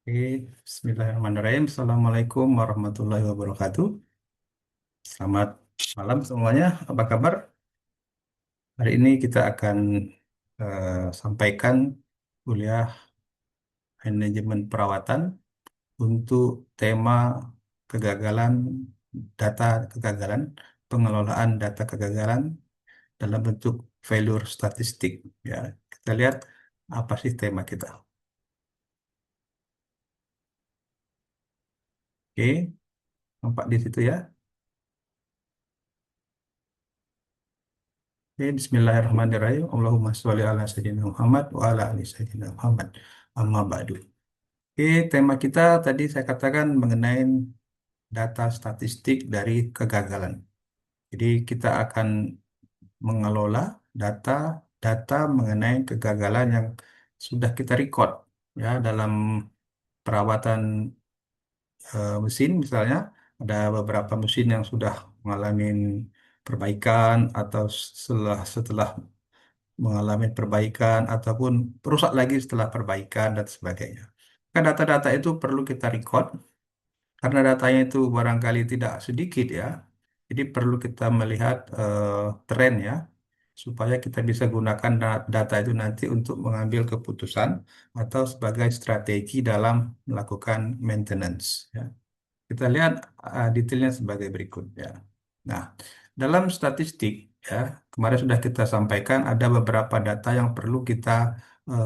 Oke, Bismillahirrahmanirrahim. Assalamualaikum warahmatullahi wabarakatuh. Selamat malam semuanya. Apa kabar? Hari ini kita akan sampaikan kuliah manajemen perawatan untuk tema kegagalan data kegagalan, pengelolaan data kegagalan dalam bentuk failure statistik. Ya, kita lihat apa sih tema kita. Oke, nampak di situ ya. Oke, Bismillahirrahmanirrahim. Allahumma sholli ala sayyidina Muhammad wa ala ali sayyidina Muhammad. Amma ba'du. Oke, tema kita tadi saya katakan mengenai data statistik dari kegagalan. Jadi kita akan mengelola data data mengenai kegagalan yang sudah kita record ya dalam perawatan mesin misalnya ada beberapa mesin yang sudah mengalami perbaikan atau setelah mengalami perbaikan ataupun rusak lagi setelah perbaikan dan sebagainya. Kan data-data itu perlu kita record karena datanya itu barangkali tidak sedikit ya. Jadi perlu kita melihat tren ya supaya kita bisa gunakan data itu nanti untuk mengambil keputusan atau sebagai strategi dalam melakukan maintenance ya. Kita lihat detailnya sebagai berikut ya. Nah, dalam statistik ya, kemarin sudah kita sampaikan ada beberapa data yang perlu kita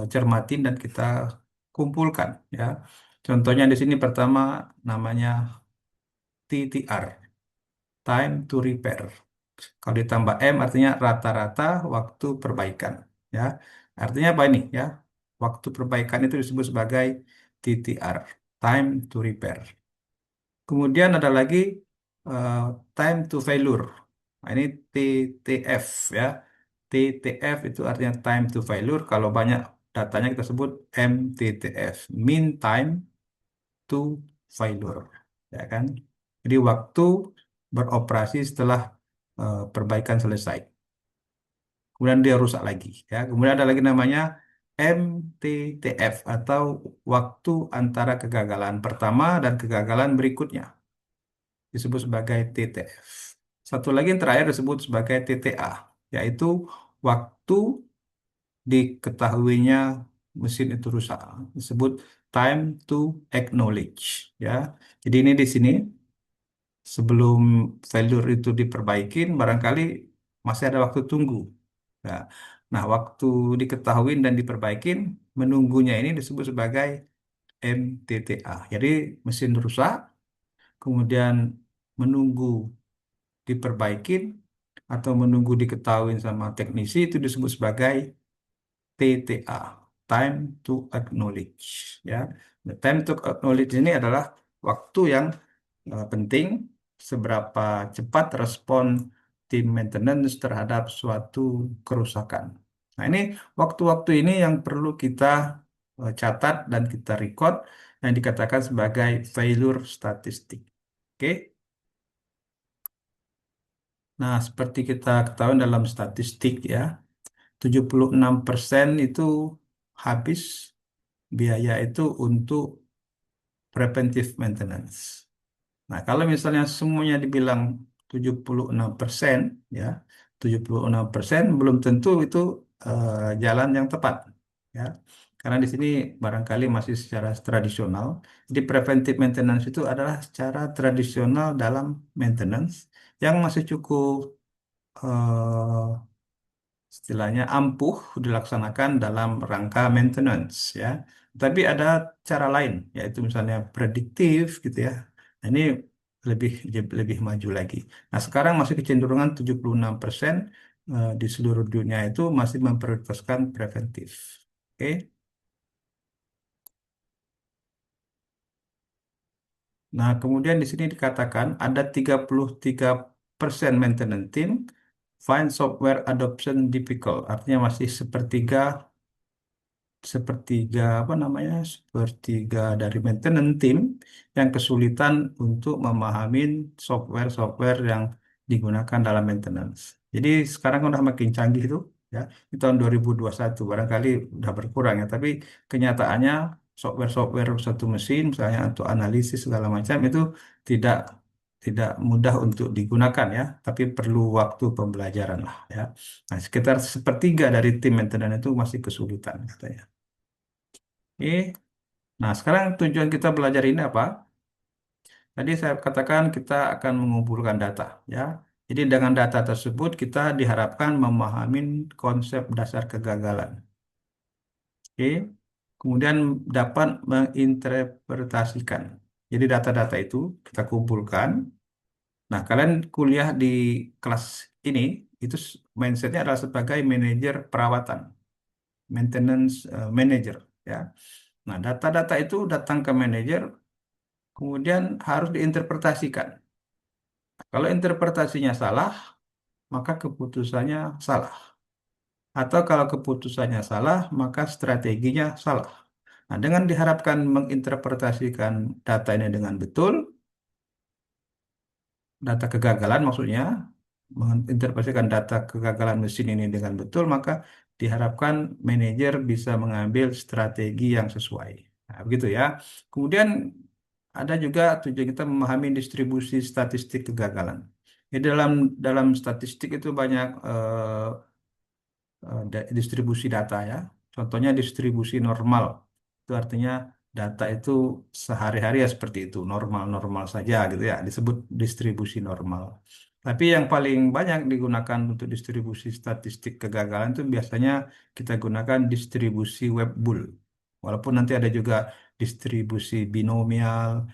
cermatin dan kita kumpulkan ya. Contohnya di sini pertama namanya TTR, time to repair. Kalau ditambah M artinya rata-rata waktu perbaikan ya. Artinya apa ini ya? Waktu perbaikan itu disebut sebagai TTR, time to repair. Kemudian ada lagi eh, time to failure. Nah, ini TTF ya. TTF itu artinya time to failure. Kalau banyak datanya kita sebut MTTF, mean time to failure. Ya kan? Jadi waktu beroperasi setelah perbaikan selesai. Kemudian dia rusak lagi. Ya. Kemudian ada lagi namanya MTTF atau waktu antara kegagalan pertama dan kegagalan berikutnya disebut sebagai TTF. Satu lagi yang terakhir disebut sebagai TTA, yaitu waktu diketahuinya mesin itu rusak. Disebut time to acknowledge. Ya, jadi ini di sini sebelum failure itu diperbaikin, barangkali masih ada waktu tunggu. Ya. Nah, waktu diketahui dan diperbaikin, menunggunya ini disebut sebagai MTTA. Jadi mesin rusak, kemudian menunggu diperbaikin atau menunggu diketahui sama teknisi itu disebut sebagai TTA, time to acknowledge ya. Nah, time to acknowledge ini adalah waktu yang penting seberapa cepat respon tim maintenance terhadap suatu kerusakan. Nah, ini waktu-waktu ini yang perlu kita catat dan kita record yang dikatakan sebagai failure statistik. Oke. Nah, seperti kita ketahui dalam statistik ya, 76% itu habis biaya itu untuk preventive maintenance. Nah, kalau misalnya semuanya dibilang 76% ya, 76% belum tentu itu jalan yang tepat ya. Karena di sini barangkali masih secara tradisional. Jadi preventive maintenance itu adalah cara tradisional dalam maintenance yang masih cukup istilahnya ampuh dilaksanakan dalam rangka maintenance ya. Tapi ada cara lain yaitu misalnya prediktif gitu ya. Nah, ini lebih lebih maju lagi. Nah, sekarang masih kecenderungan 76% di seluruh dunia itu masih memprioritaskan preventif. Oke. Nah, kemudian di sini dikatakan ada 33% maintenance team find software adoption difficult. Artinya masih sepertiga apa namanya sepertiga dari maintenance team yang kesulitan untuk memahami software-software yang digunakan dalam maintenance. Jadi sekarang udah makin canggih itu ya. Di tahun 2021 barangkali udah berkurang ya, tapi kenyataannya software-software satu mesin, misalnya untuk analisis segala macam itu tidak tidak mudah untuk digunakan ya, tapi perlu waktu pembelajaran lah ya. Nah, sekitar sepertiga dari tim maintenance itu masih kesulitan katanya. Oke. Nah, sekarang tujuan kita belajar ini apa? Tadi saya katakan kita akan mengumpulkan data, ya. Jadi dengan data tersebut kita diharapkan memahami konsep dasar kegagalan. Oke. Kemudian dapat menginterpretasikan. Jadi data-data itu kita kumpulkan. Nah, kalian kuliah di kelas ini itu mindsetnya adalah sebagai manajer perawatan, maintenance manager, ya. Nah, data-data itu datang ke manajer, kemudian harus diinterpretasikan. Kalau interpretasinya salah, maka keputusannya salah. Atau kalau keputusannya salah, maka strateginya salah. Nah, dengan diharapkan menginterpretasikan data ini dengan betul, data kegagalan maksudnya, menginterpretasikan data kegagalan mesin ini dengan betul, maka diharapkan manajer bisa mengambil strategi yang sesuai. Nah, begitu ya. Kemudian ada juga tujuan kita memahami distribusi statistik kegagalan. Di dalam dalam statistik itu banyak distribusi data ya. Contohnya distribusi normal. Itu artinya data itu sehari-hari ya seperti itu, normal-normal saja gitu ya, disebut distribusi normal. Tapi yang paling banyak digunakan untuk distribusi statistik kegagalan itu biasanya kita gunakan distribusi Webb-Bull. Walaupun nanti ada juga distribusi binomial,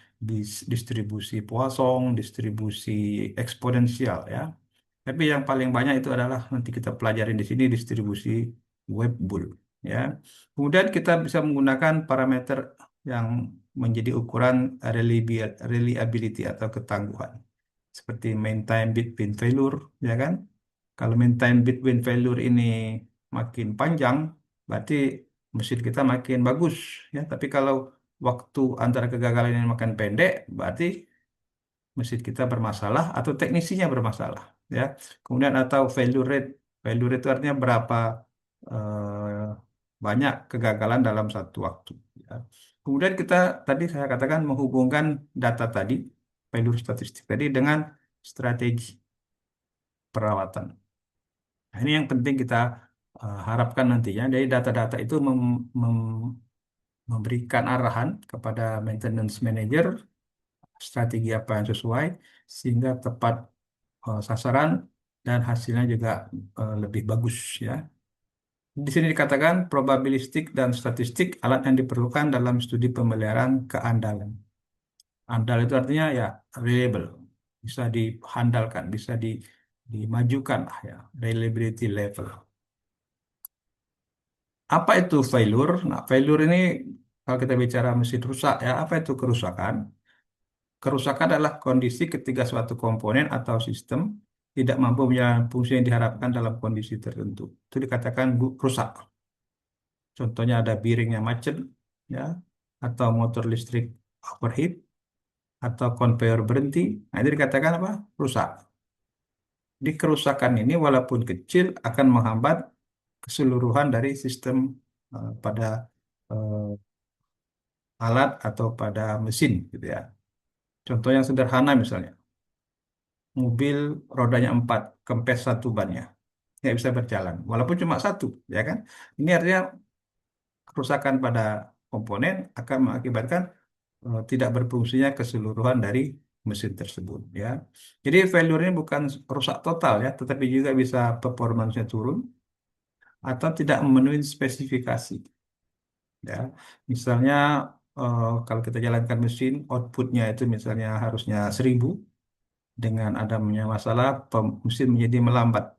distribusi Poisson, distribusi eksponensial ya. Tapi yang paling banyak itu adalah nanti kita pelajarin di sini distribusi Webb-Bull ya. Kemudian kita bisa menggunakan parameter yang menjadi ukuran reliability atau ketangguhan. Seperti mean time between failure ya kan. Kalau mean time between failure ini makin panjang, berarti mesin kita makin bagus ya. Tapi kalau waktu antara kegagalan ini makin pendek, berarti mesin kita bermasalah atau teknisinya bermasalah ya. Kemudian atau failure rate. Failure rate itu artinya berapa banyak kegagalan dalam satu waktu ya. Kemudian kita tadi saya katakan menghubungkan data tadi, failure statistik tadi dengan strategi perawatan. Nah, ini yang penting kita harapkan nantinya. Dari data-data itu memberikan arahan kepada maintenance manager strategi apa yang sesuai sehingga tepat sasaran dan hasilnya juga lebih bagus ya. Di sini dikatakan probabilistik dan statistik alat yang diperlukan dalam studi pemeliharaan keandalan. Andal itu artinya ya reliable, bisa dihandalkan, bisa dimajukan lah ya, reliability level. Apa itu failure? Nah, failure ini kalau kita bicara mesin rusak ya, apa itu kerusakan? Kerusakan adalah kondisi ketika suatu komponen atau sistem tidak mampu menjalankan fungsi yang diharapkan dalam kondisi tertentu. Itu dikatakan rusak. Contohnya ada bearingnya macet, ya, atau motor listrik overheat, atau konveyor berhenti. Nah, itu dikatakan apa? Rusak. Di kerusakan ini walaupun kecil akan menghambat keseluruhan dari sistem pada eh, alat atau pada mesin, gitu ya. Contoh yang sederhana misalnya. Mobil rodanya 4, kempes satu bannya, nggak bisa berjalan, walaupun cuma satu, ya kan? Ini artinya kerusakan pada komponen akan mengakibatkan tidak berfungsinya keseluruhan dari mesin tersebut, ya. Jadi failure ini bukan rusak total ya, tetapi juga bisa performance-nya turun atau tidak memenuhi spesifikasi, ya. Misalnya kalau kita jalankan mesin, outputnya itu misalnya harusnya 1000, dengan adanya masalah mesin menjadi melambat,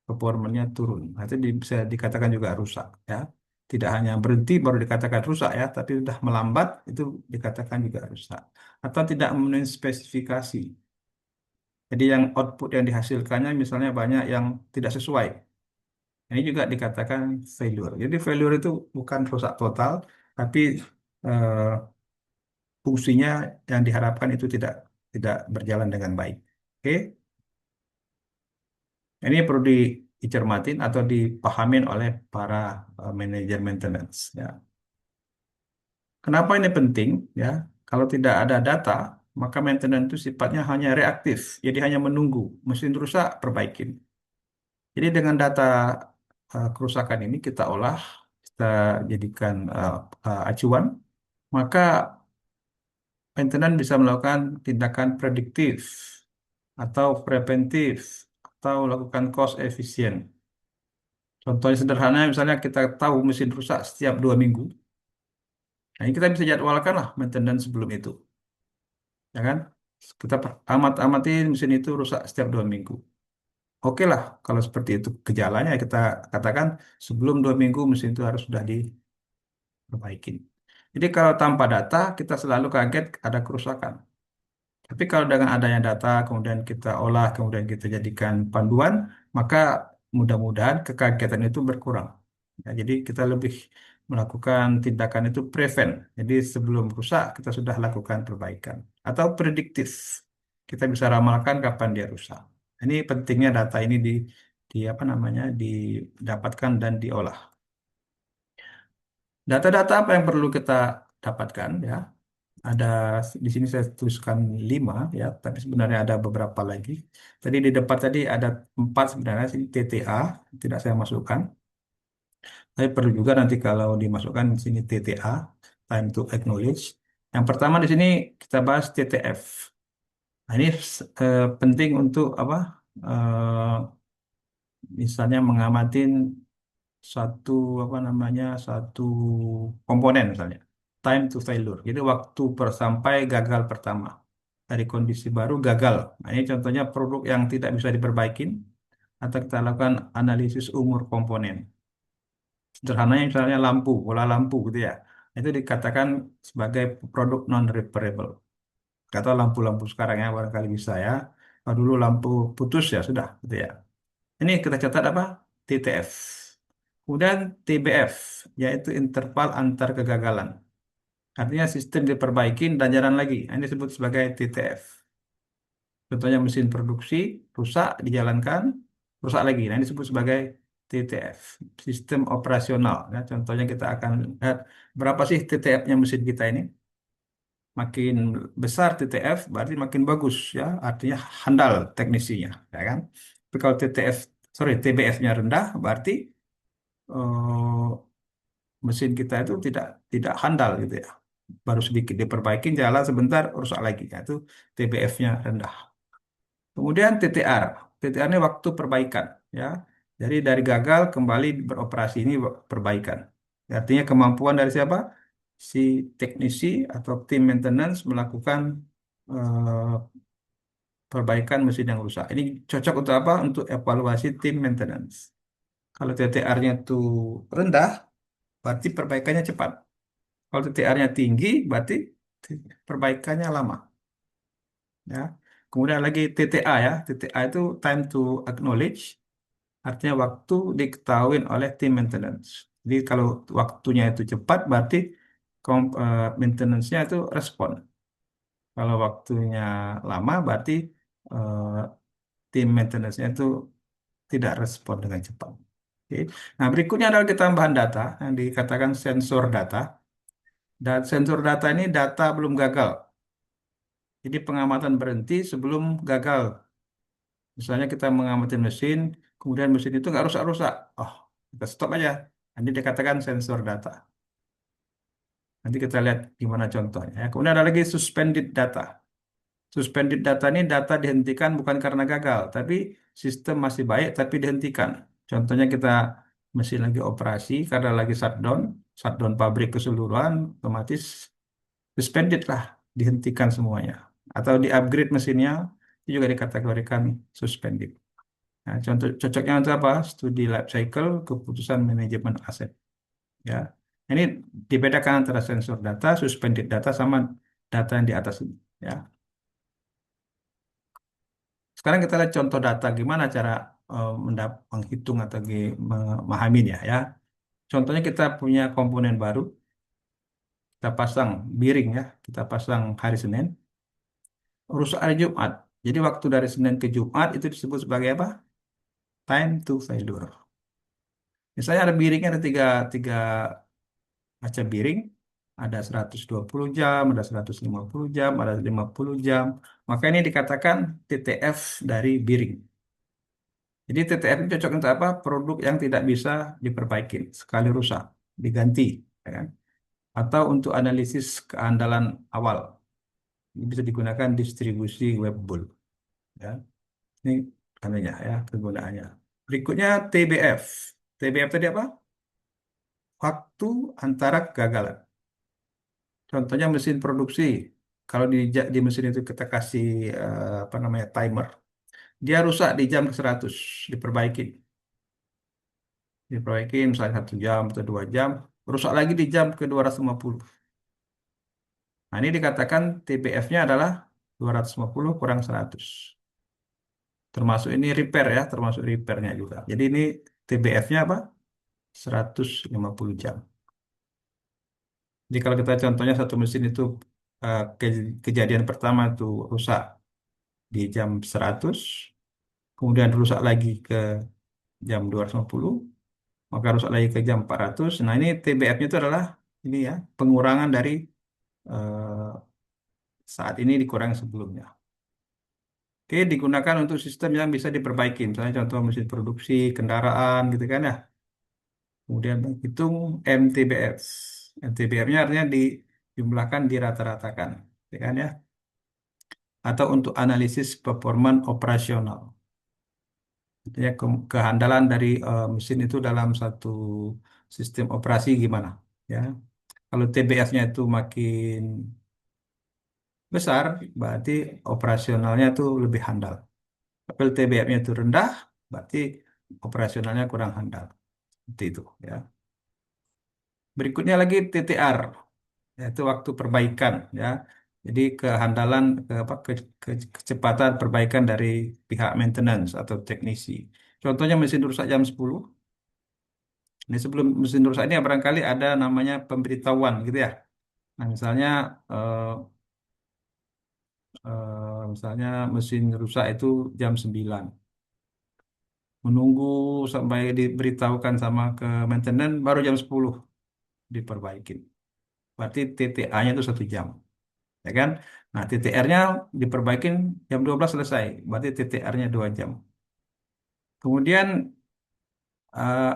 performanya turun. Nah, itu bisa dikatakan juga rusak ya. Tidak hanya berhenti baru dikatakan rusak ya, tapi sudah melambat itu dikatakan juga rusak. Atau tidak memenuhi spesifikasi. Jadi yang output yang dihasilkannya misalnya banyak yang tidak sesuai. Ini juga dikatakan failure. Jadi failure itu bukan rusak total, tapi eh, fungsinya yang diharapkan itu tidak tidak berjalan dengan baik. Oke. Ini perlu dicermatin atau dipahamin oleh para manajer maintenance. Ya. Kenapa ini penting? Ya, kalau tidak ada data, maka maintenance itu sifatnya hanya reaktif, jadi hanya menunggu. Mesin rusak, perbaikin. Jadi dengan data kerusakan ini kita olah, kita jadikan acuan, maka maintenance bisa melakukan tindakan prediktif atau preventif atau lakukan cost efisien. Contohnya sederhana, misalnya kita tahu mesin rusak setiap 2 minggu. Nah, ini kita bisa jadwalkan lah maintenance sebelum itu, ya kan? Kita amat-amatin mesin itu rusak setiap 2 minggu. Oke lah, kalau seperti itu gejalanya kita katakan sebelum 2 minggu mesin itu harus sudah diperbaikin. Jadi kalau tanpa data kita selalu kaget ada kerusakan. Tapi kalau dengan adanya data, kemudian kita olah, kemudian kita jadikan panduan, maka mudah-mudahan kekagetan itu berkurang. Ya, jadi kita lebih melakukan tindakan itu prevent. Jadi sebelum rusak, kita sudah lakukan perbaikan. Atau prediktif. Kita bisa ramalkan kapan dia rusak. Ini pentingnya data ini di apa namanya, didapatkan dan diolah. Data-data apa yang perlu kita dapatkan ya? Ada di sini saya tuliskan 5 ya, tapi sebenarnya ada beberapa lagi. Tadi di depan tadi ada 4 sebenarnya, sini TTA tidak saya masukkan. Tapi perlu juga nanti kalau dimasukkan di sini TTA, time to acknowledge. Yang pertama di sini kita bahas TTF. Nah, ini penting untuk apa? Eh, Misalnya mengamatin satu apa namanya satu komponen misalnya time to failure. Jadi waktu sampai gagal pertama dari kondisi baru gagal. Nah, ini contohnya produk yang tidak bisa diperbaikin atau kita lakukan analisis umur komponen. Sederhananya misalnya lampu, bola lampu gitu ya. Itu dikatakan sebagai produk non repairable. Atau lampu-lampu sekarang ya barangkali bisa ya. Kalau dulu lampu putus ya sudah gitu ya. Ini kita catat apa? TTF. Kemudian TBF, yaitu interval antar kegagalan. Artinya sistem diperbaikin dan jalan lagi. Nah, ini disebut sebagai TTF. Contohnya mesin produksi rusak, dijalankan, rusak lagi. Nah, ini disebut sebagai TTF, sistem operasional. Ya, contohnya kita akan lihat berapa sih TTF-nya mesin kita ini. Makin besar TTF berarti makin bagus ya, artinya handal teknisinya, ya kan? Tapi kalau TBF-nya rendah berarti mesin kita itu tidak handal gitu ya. Baru sedikit diperbaiki, jalan sebentar, rusak lagi. Ya, itu TBF-nya rendah. Kemudian TTR. TTR ini waktu perbaikan. Ya. Jadi dari gagal kembali beroperasi ini perbaikan. Artinya kemampuan dari siapa? Si teknisi atau tim maintenance melakukan eh, perbaikan mesin yang rusak. Ini cocok untuk apa? Untuk evaluasi tim maintenance. Kalau TTR-nya itu rendah, berarti perbaikannya cepat. Kalau TTR-nya tinggi, berarti perbaikannya lama. Ya. Kemudian lagi TTA ya. TTA itu time to acknowledge, artinya waktu diketahui oleh tim maintenance. Jadi kalau waktunya itu cepat, berarti maintenance-nya itu respon. Kalau waktunya lama, berarti eh, tim maintenance-nya itu tidak respon dengan cepat. Oke. Nah, berikutnya adalah tambahan data yang dikatakan sensor data. Dan sensor data ini data belum gagal. Jadi pengamatan berhenti sebelum gagal. Misalnya kita mengamati mesin, kemudian mesin itu nggak rusak-rusak. Oh, kita stop aja. Nanti dikatakan sensor data. Nanti kita lihat gimana contohnya. Ya. Kemudian ada lagi suspended data. Suspended data ini data dihentikan bukan karena gagal, tapi sistem masih baik tapi dihentikan. Contohnya kita mesin lagi operasi karena lagi shutdown, shutdown pabrik keseluruhan, otomatis suspended lah, dihentikan semuanya. Atau di-upgrade mesinnya, itu juga dikategorikan suspended. Nah, contoh cocoknya untuk apa? Studi life cycle, keputusan manajemen aset. Ya, ini dibedakan antara sensor data, suspended data sama data yang di atas ini. Ya, sekarang kita lihat contoh data gimana cara menghitung atau memahaminya. Ya, contohnya kita punya komponen baru, kita pasang bearing ya, kita pasang hari Senin, rusak hari Jumat. Jadi waktu dari Senin ke Jumat itu disebut sebagai apa? Time to failure. Misalnya ada bearingnya ada tiga macam bearing. ada 120 jam, ada 150 jam, ada 50 jam. Maka ini dikatakan TTF dari Biring. Jadi TTF ini cocok untuk apa? Produk yang tidak bisa diperbaiki, sekali rusak, diganti, ya kan? Atau untuk analisis keandalan awal. Ini bisa digunakan distribusi web bull. Ya. Ini anunya ya, kegunaannya. Berikutnya TBF. TBF tadi apa? Waktu antara kegagalan. Contohnya mesin produksi. Kalau di mesin itu kita kasih apa namanya timer, dia rusak di jam ke 100, diperbaiki. Diperbaiki misalnya 1 jam atau 2 jam, rusak lagi di jam ke 250. Nah, ini dikatakan TBF-nya adalah 250 kurang 100. Termasuk ini repair ya, termasuk repairnya juga. Jadi ini TBF-nya apa? 150 jam. Jadi kalau kita contohnya satu mesin itu kejadian pertama itu rusak di jam 100, kemudian rusak lagi ke jam 250, maka rusak lagi ke jam 400. Nah, ini TBF-nya itu adalah ini ya, pengurangan dari eh, saat ini dikurangi sebelumnya. Oke, digunakan untuk sistem yang bisa diperbaiki. Misalnya contoh mesin produksi, kendaraan gitu kan ya. Kemudian hitung MTBF. MTBF-nya artinya dijumlahkan dirata-ratakan. Ya kan ya. Atau untuk analisis performan operasional. Artinya kehandalan dari mesin itu dalam satu sistem operasi gimana. Ya. Kalau TBF-nya itu makin besar, berarti operasionalnya itu lebih handal. Tapi TBF-nya itu rendah, berarti operasionalnya kurang handal. Seperti itu ya. Berikutnya lagi TTR, yaitu waktu perbaikan ya. Jadi kehandalan kecepatan perbaikan dari pihak maintenance atau teknisi. Contohnya mesin rusak jam 10. Ini sebelum mesin rusak ini barangkali ada namanya pemberitahuan gitu ya. Nah, misalnya mesin rusak itu jam 9. Menunggu sampai diberitahukan sama ke maintenance baru jam 10 diperbaikin. Berarti TTA-nya itu 1 jam, ya kan? Nah, TTR-nya diperbaikin jam 12 selesai, berarti TTR-nya 2 jam. Kemudian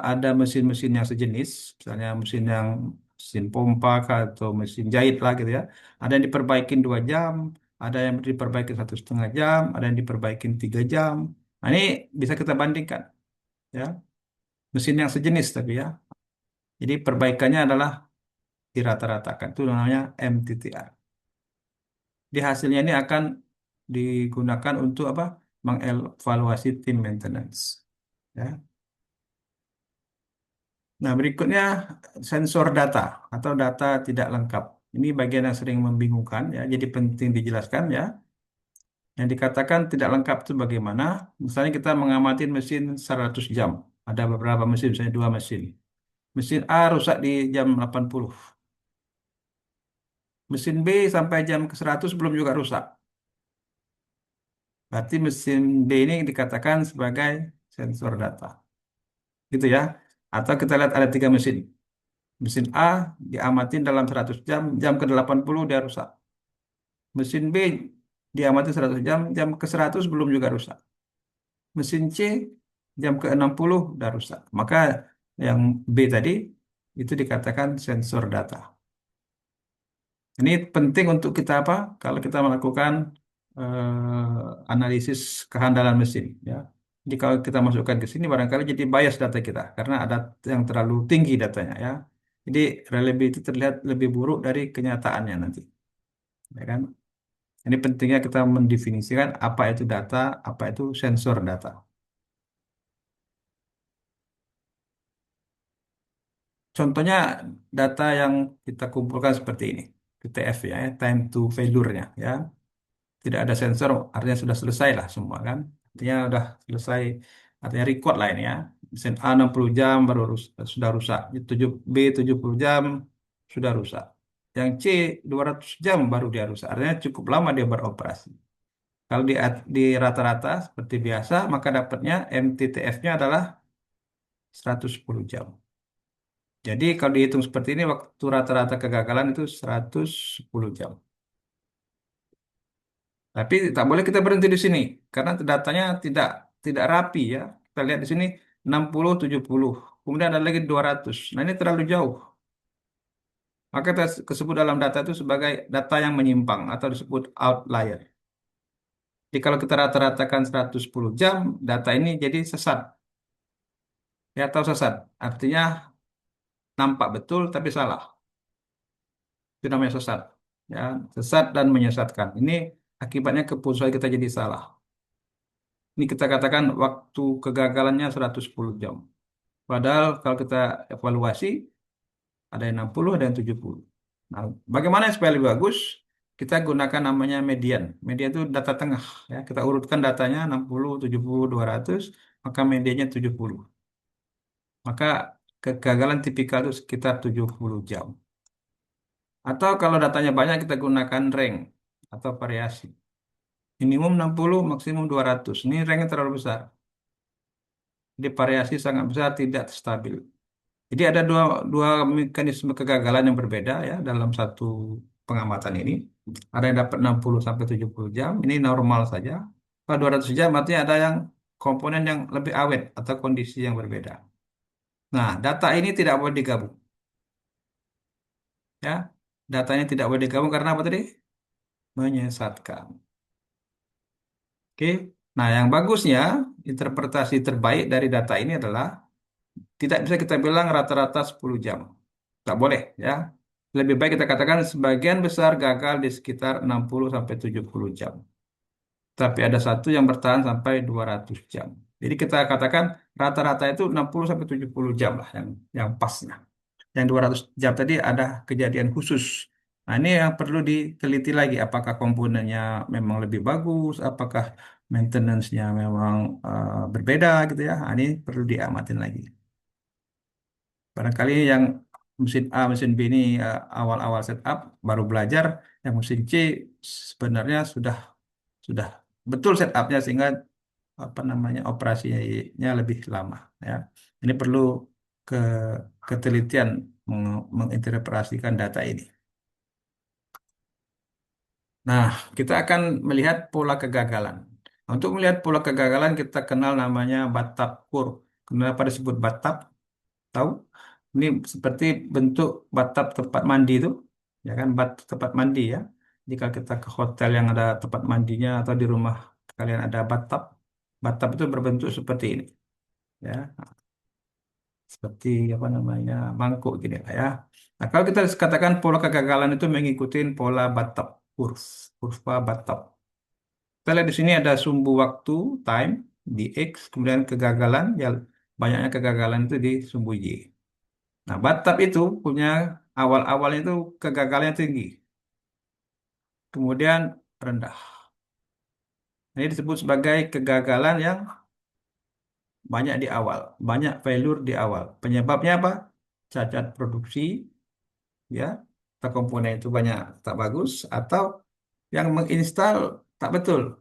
ada mesin-mesin yang sejenis, misalnya mesin pompa kah, atau mesin jahit lah gitu ya. Ada yang diperbaikin 2 jam, ada yang diperbaikin 1,5 jam, ada yang diperbaikin 3 jam. Nah, ini bisa kita bandingkan, ya. Mesin yang sejenis tapi ya. Jadi perbaikannya adalah dirata-ratakan. Itu namanya MTTR. Di hasilnya ini akan digunakan untuk apa? Mengevaluasi tim maintenance. Ya. Nah, berikutnya sensor data atau data tidak lengkap. Ini bagian yang sering membingungkan ya, jadi penting dijelaskan ya. Yang dikatakan tidak lengkap itu bagaimana? Misalnya kita mengamati mesin 100 jam. Ada beberapa mesin, misalnya 2 mesin. Mesin A rusak di jam 80. Mesin B sampai jam ke 100 belum juga rusak. Berarti mesin B ini dikatakan sebagai sensor data. Gitu ya. Atau kita lihat ada 3 mesin. Mesin A diamatin dalam 100 jam, jam ke 80 dia rusak. Mesin B diamati 100 jam, jam ke 100 belum juga rusak. Mesin C jam ke 60 udah rusak. Maka yang B tadi itu dikatakan sensor data. Ini penting untuk kita apa? Kalau kita melakukan analisis kehandalan mesin, ya. Jadi kalau kita masukkan ke sini barangkali jadi bias data kita karena ada yang terlalu tinggi datanya, ya. Jadi reliability terlihat lebih buruk dari kenyataannya nanti, ya kan? Ini pentingnya kita mendefinisikan apa itu data, apa itu sensor data. Contohnya data yang kita kumpulkan seperti ini, TTF ya, time to failure-nya, ya. Tidak ada sensor, artinya sudah selesai lah semua kan. Artinya sudah selesai, artinya record lah ini ya. Mesin A 60 jam baru sudah rusak. 7B 70 jam sudah rusak. Yang C 200 jam baru dia rusak. Artinya cukup lama dia beroperasi. Kalau di rata-rata seperti biasa, maka dapatnya MTTF-nya adalah 110 jam. Jadi kalau dihitung seperti ini, waktu rata-rata kegagalan itu 110 jam. Tapi tak boleh kita berhenti di sini karena datanya tidak tidak rapi ya. Kita lihat di sini 60, 70. Kemudian ada lagi 200. Nah, ini terlalu jauh. Maka kita disebut dalam data itu sebagai data yang menyimpang atau disebut outlier. Jadi kalau kita rata-ratakan 110 jam, data ini jadi sesat. Ya, atau sesat. Artinya nampak betul tapi salah. Itu namanya sesat. Ya, sesat dan menyesatkan. Ini akibatnya keputusan kita jadi salah. Ini kita katakan waktu kegagalannya 110 jam. Padahal kalau kita evaluasi, ada yang 60, ada yang 70. Nah, bagaimana supaya lebih bagus? Kita gunakan namanya median. Median itu data tengah. Ya. Kita urutkan datanya 60, 70, 200, maka mediannya 70. Maka kegagalan tipikal itu sekitar 70 jam. Atau kalau datanya banyak, kita gunakan rank atau variasi. Minimum 60, maksimum 200. Ini ranknya terlalu besar. Jadi variasi sangat besar, tidak stabil. Jadi ada dua mekanisme kegagalan yang berbeda ya dalam satu pengamatan ini. Ada yang dapat 60 sampai 70 jam, ini normal saja. Kalau 200 jam artinya ada yang komponen yang lebih awet atau kondisi yang berbeda. Nah, data ini tidak boleh digabung ya. Datanya tidak boleh digabung karena apa tadi? Menyesatkan. Oke. Nah, yang bagusnya interpretasi terbaik dari data ini adalah tidak bisa kita bilang rata-rata 10 jam. Tak boleh ya. Lebih baik kita katakan sebagian besar gagal di sekitar 60 sampai 70 jam. Tapi ada satu yang bertahan sampai 200 jam. Jadi kita katakan rata-rata itu 60 sampai 70 jam lah yang pasnya. Yang 200 jam tadi ada kejadian khusus. Nah, ini yang perlu diteliti lagi apakah komponennya memang lebih bagus, apakah maintenance-nya memang berbeda gitu ya. Nah, ini perlu diamatin lagi. Barangkali yang mesin A, mesin B ini awal-awal setup baru belajar, yang mesin C sebenarnya sudah betul setupnya sehingga apa namanya operasinya lebih lama ya. Ini perlu ke ketelitian menginterpretasikan data ini. Nah, kita akan melihat pola kegagalan. Untuk melihat pola kegagalan kita kenal namanya bathtub curve. Kenapa disebut bathtub? Tahu? Ini seperti bentuk bathtub tempat mandi itu, ya kan? Tempat mandi ya. Jika kita ke hotel yang ada tempat mandinya atau di rumah kalian ada bathtub, bathtub itu berbentuk seperti ini, ya, seperti apa namanya mangkuk gini lah ya. Nah, kalau kita katakan pola kegagalan itu mengikuti pola bathtub curve, kurva bathtub. Kita lihat di sini ada sumbu waktu time di X, kemudian kegagalan, ya banyaknya kegagalan itu di sumbu Y. Nah, Batak itu punya awal-awalnya itu kegagalannya tinggi, kemudian rendah. Ini disebut sebagai kegagalan yang banyak di awal, banyak failure di awal. Penyebabnya apa? Cacat produksi, ya, atau komponen itu banyak tak bagus, atau yang menginstal tak betul.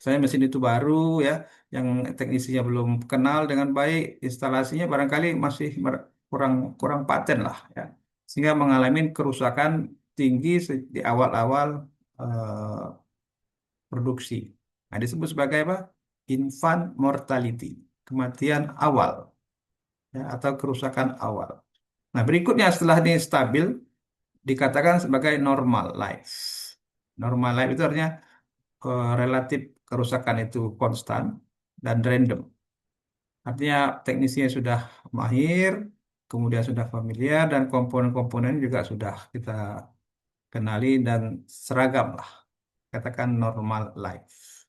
Saya mesin itu baru, ya, yang teknisinya belum kenal dengan baik, instalasinya barangkali masih kurang kurang paten lah, ya, sehingga mengalami kerusakan tinggi di awal-awal eh, produksi. Nah, disebut sebagai apa? Infant mortality, kematian awal, ya, atau kerusakan awal. Nah, berikutnya setelah ini stabil dikatakan sebagai normal life. Normal life itu artinya relatif kerusakan itu konstan dan random. Artinya teknisnya sudah mahir, kemudian sudah familiar, dan komponen-komponen juga sudah kita kenali dan seragam lah. Katakan normal life.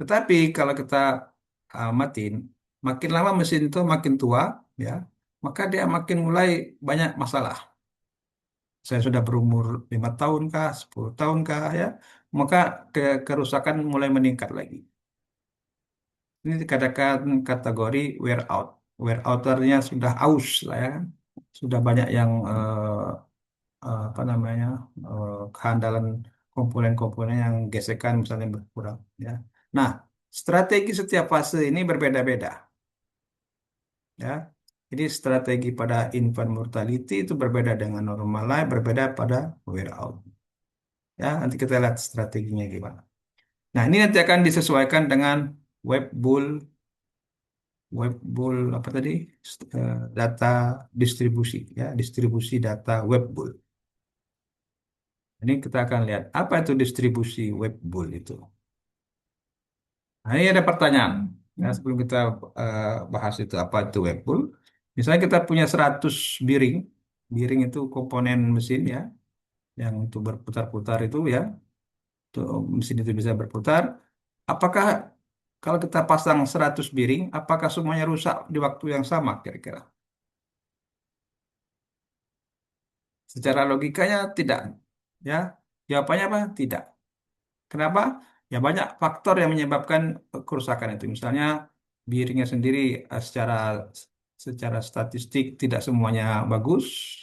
Tetapi kalau kita amatin, makin lama mesin itu makin tua, ya, maka dia makin mulai banyak masalah. Saya sudah berumur 5 tahun kah, 10 tahun kah, ya, maka kerusakan mulai meningkat lagi. Ini dikatakan kategori wear out. Wear out artinya sudah aus lah ya. Sudah banyak yang apa namanya kehandalan komponen-komponen yang gesekan misalnya berkurang ya. Nah, strategi setiap fase ini berbeda-beda ya. Jadi strategi pada infant mortality itu berbeda dengan normal life, berbeda pada wear out. Ya, nanti kita lihat strateginya gimana. Nah, ini nanti akan disesuaikan dengan web bull, apa tadi? Data distribusi, ya, distribusi data web bull. Ini kita akan lihat apa itu distribusi web bull itu. Nah, ini ada pertanyaan. Ya, sebelum kita bahas itu apa itu web bull. Misalnya kita punya 100 biring. Biring itu komponen mesin ya, yang untuk berputar-putar itu ya. Untuk mesin itu bisa berputar. Apakah kalau kita pasang 100 biring, apakah semuanya rusak di waktu yang sama kira-kira? Secara logikanya tidak. Ya, jawabannya apa? Tidak. Kenapa? Ya banyak faktor yang menyebabkan kerusakan itu. Misalnya biringnya sendiri secara secara statistik tidak semuanya bagus,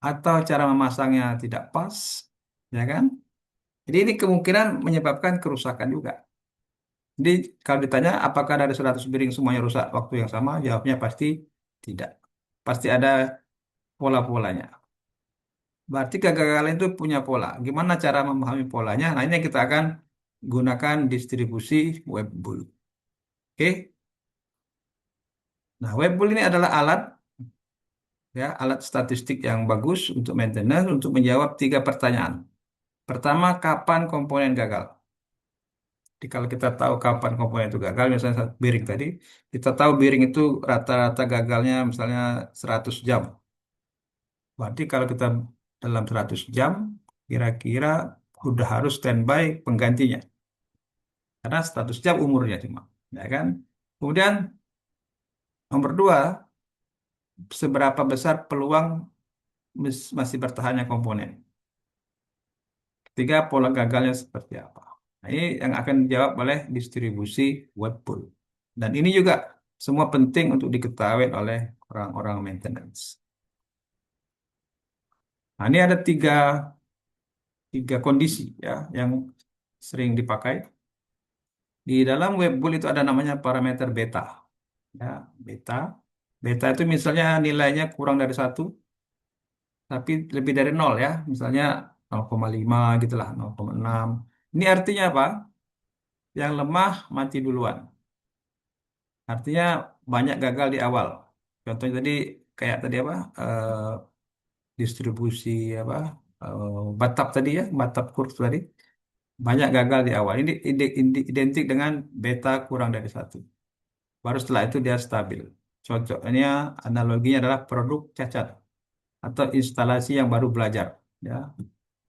atau cara memasangnya tidak pas, ya kan? Jadi ini kemungkinan menyebabkan kerusakan juga. Jadi kalau ditanya apakah dari 100 biring semuanya rusak waktu yang sama, jawabnya pasti tidak. Pasti ada pola-polanya. Berarti kegagalan itu punya pola. Gimana cara memahami polanya? Nah, ini yang kita akan gunakan distribusi web bull. Oke. Nah, web bull ini adalah alat ya, alat statistik yang bagus untuk maintenance untuk menjawab tiga pertanyaan. Pertama, kapan komponen gagal? Jadi kalau kita tahu kapan komponen itu gagal, misalnya bearing tadi, kita tahu bearing itu rata-rata gagalnya misalnya 100 jam. Berarti kalau kita dalam 100 jam, kira-kira udah harus standby penggantinya. Karena 100 jam umurnya cuma. Ya kan? Kemudian nomor dua, seberapa besar peluang masih bertahannya komponen. Ketiga, pola gagalnya seperti apa. Nah, ini yang akan dijawab oleh distribusi web pool. Dan ini juga semua penting untuk diketahui oleh orang-orang maintenance. Nah, ini ada tiga kondisi ya yang sering dipakai. Di dalam web pool itu ada namanya parameter beta. Ya, beta. Beta itu misalnya nilainya kurang dari satu, tapi lebih dari nol ya. Misalnya 0,5 gitulah, 0,6. Ini artinya apa? Yang lemah mati duluan. Artinya banyak gagal di awal. Contohnya tadi kayak tadi apa? Distribusi apa? Batap tadi ya, batap kurve tadi. Banyak gagal di awal. Ini identik dengan beta kurang dari satu. Baru setelah itu dia stabil. Contohnya analoginya adalah produk cacat atau instalasi yang baru belajar. Ya,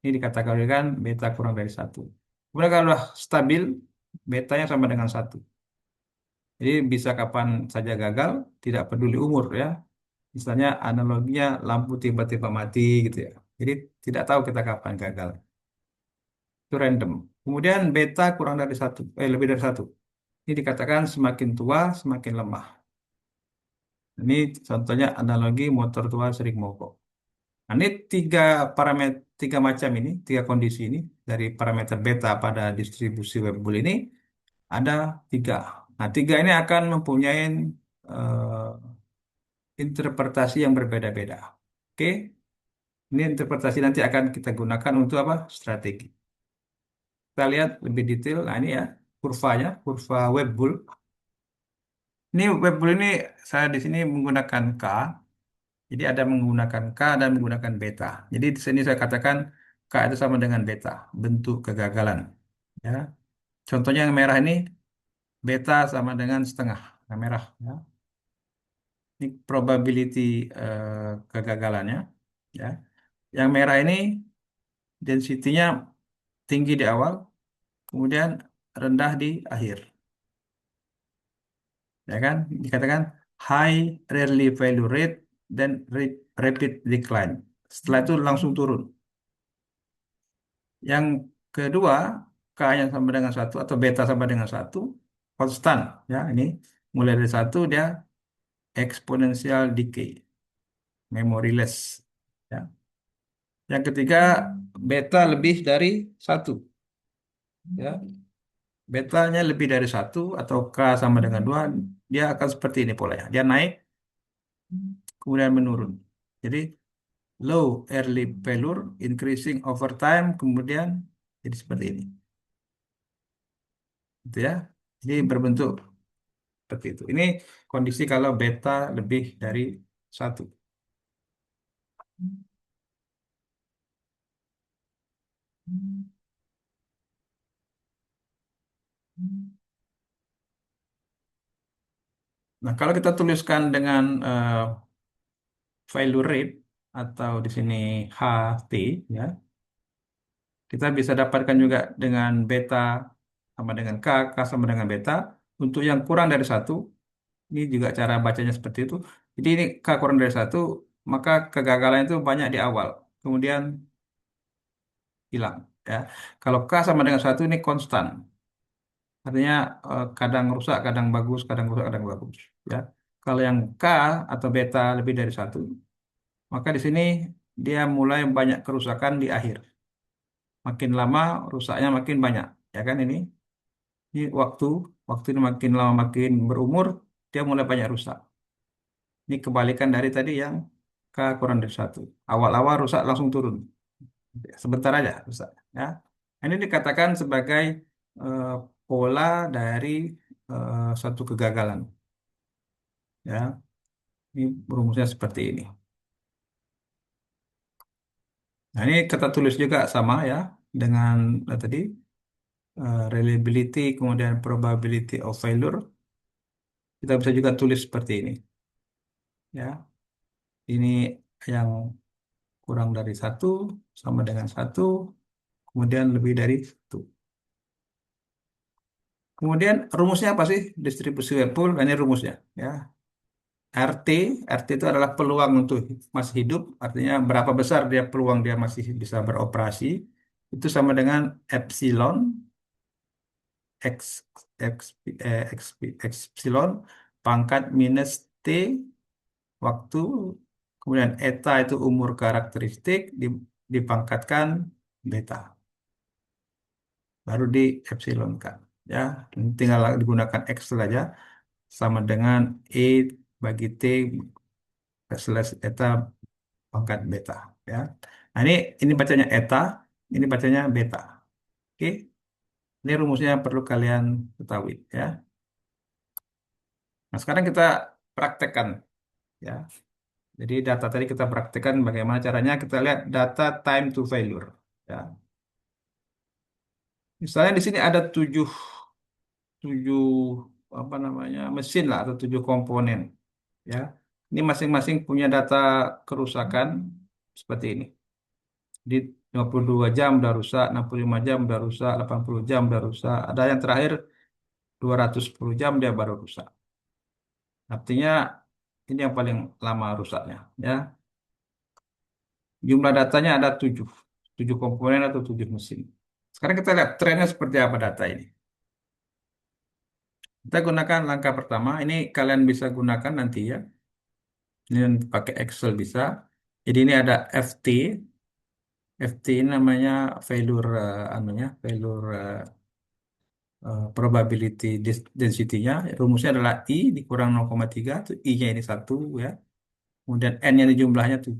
ini dikategorikan beta kurang dari satu. Kemudian kalau sudah stabil, betanya sama dengan satu. Jadi bisa kapan saja gagal, tidak peduli umur ya. Misalnya analoginya lampu tiba-tiba mati gitu ya. Jadi tidak tahu kita kapan gagal. Itu random. Kemudian beta kurang dari satu, lebih dari satu. Ini dikatakan semakin tua semakin lemah. Ini contohnya analogi motor tua sering mogok. Nah, ini tiga macam ini, tiga kondisi ini dari parameter beta pada distribusi web bull ini ada tiga. Nah, tiga ini akan mempunyai interpretasi yang berbeda-beda. Oke, ini interpretasi nanti akan kita gunakan untuk apa? Strategi. Kita lihat lebih detail. Nah, ini ya kurvanya, kurva web bull. Ini web bull ini saya di sini menggunakan K. Jadi ada menggunakan K dan menggunakan beta. Jadi di sini saya katakan K itu sama dengan beta, bentuk kegagalan. Ya. Contohnya yang merah ini beta sama dengan setengah. Yang merah. Ya. Ini probability kegagalannya. Ya. Yang merah ini density-nya tinggi di awal, kemudian rendah di akhir. Ya kan? Dikatakan high rarely value rate dan rapid decline. Setelah itu langsung turun. Yang kedua, K-nya sama dengan satu atau beta sama dengan satu, konstan. Ya, ini mulai dari satu dia exponential decay, memoryless. Ya. Yang ketiga, beta lebih dari satu. Ya, betanya lebih dari satu atau K sama dengan dua, dia akan seperti ini polanya. Dia naik kemudian menurun. Jadi low early failure, increasing over time, kemudian jadi seperti ini, gitu ya. Jadi berbentuk seperti itu. Ini kondisi kalau beta lebih dari satu. Nah, kalau kita tuliskan dengan failure rate atau di sini HT, ya, kita bisa dapatkan juga dengan beta sama dengan K sama dengan beta. Untuk yang kurang dari satu, ini juga cara bacanya seperti itu. Jadi ini K kurang dari satu, maka kegagalan itu banyak di awal, kemudian hilang. Ya, kalau K sama dengan satu ini konstan, artinya kadang rusak, kadang bagus, kadang rusak, kadang bagus. Ya, kalau yang K atau beta lebih dari satu, maka di sini dia mulai banyak kerusakan di akhir. Makin lama rusaknya makin banyak, ya kan ini waktu ini makin lama makin berumur, dia mulai banyak rusak. Ini kebalikan dari tadi yang K kurang dari satu. Awal-awal rusak langsung turun. Sebentar aja rusak. Ya. Ini dikatakan sebagai eh, pola dari suatu kegagalan. Ya, ini rumusnya seperti ini. Nah, ini kita tulis juga sama ya dengan tadi reliability kemudian probability of failure. Kita bisa juga tulis seperti ini. Ya, ini yang kurang dari satu sama dengan satu, kemudian lebih dari satu. Kemudian rumusnya apa sih? Distribusi Whirlpool, ini rumusnya. Ya, RT, RT itu adalah peluang untuk masih hidup, artinya berapa besar dia peluang dia masih bisa beroperasi. Itu sama dengan epsilon X, epsilon pangkat minus T waktu, kemudian eta itu umur karakteristik dipangkatkan beta. Baru di epsilon kan. Ya, tinggal digunakan X saja sama dengan E bagi T slash eta pangkat beta. Ya, nah ini bacanya eta, ini bacanya beta. Oke, ini rumusnya perlu kalian ketahui ya. Nah sekarang kita praktekkan ya. Jadi data tadi kita praktekkan bagaimana caranya, kita lihat data time to failure. Ya, misalnya di sini ada tujuh apa namanya mesin lah atau tujuh komponen. Ya, ini masing-masing punya data kerusakan seperti ini. Di 52 jam udah rusak, 65 jam udah rusak, 80 jam udah rusak. Ada yang terakhir 210 jam dia baru rusak. Artinya ini yang paling lama rusaknya. Ya, jumlah datanya ada tujuh komponen atau tujuh mesin. Sekarang kita lihat trennya seperti apa data ini. Kita gunakan langkah pertama. Ini kalian bisa gunakan nanti ya. Ini pakai Excel bisa. Jadi ini ada FT. FT ini namanya failure anunya, failure probability density-nya. Rumusnya adalah I dikurang 0,3 itu I-nya ini satu ya. Kemudian N-nya ini jumlahnya 7.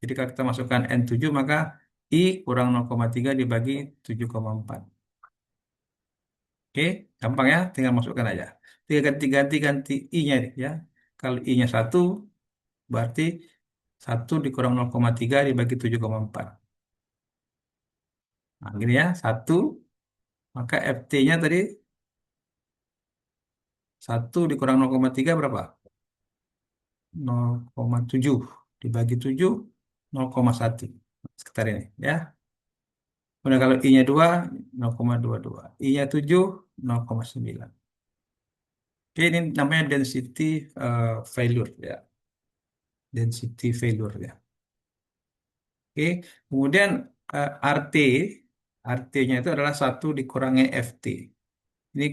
Jadi kalau kita masukkan N7 maka I kurang 0,3 dibagi 7,4. Oke, gampang ya, tinggal masukkan aja. Tinggal ganti I-nya ya. Kalau I-nya satu berarti satu dikurang 0,3 dibagi 7,4. Nah, gini ya, satu maka FT-nya tadi satu dikurang 0,3 berapa? 0,7 dibagi 7, 0,1. Sekitar ini ya. Kemudian kalau I-nya 2, 0,22. I-nya 7, 0,9. Oke, ini namanya density failure ya. Density failure ya. Oke, kemudian RT, RT-nya itu adalah satu dikurangi FT. Ini